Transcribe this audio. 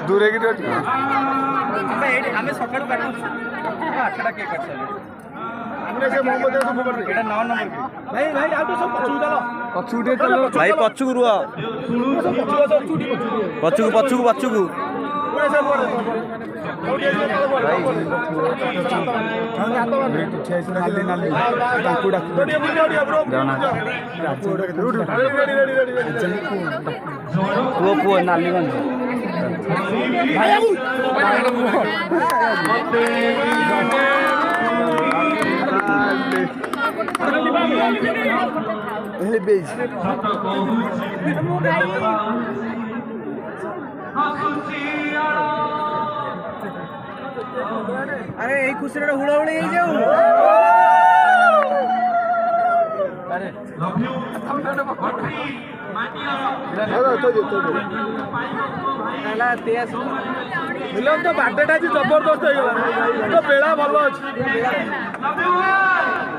दूर की आमे सकाळू काटू 8टा केक काटछले हमने से मोहम्मद से खबर दे एटा 9 नंबर भाई भाई आ तो सब पछू चलो पछू दे चलो भाई पछू रुआ पछू पछू पछू भाई पुओ नाली अरे यही खुशी रे हुड़ा हुड़ी जाऊ अरे लव यू मिलन तो बार्थ डे जबरदस्त हो गला तो बेड़ा भल अच्छी।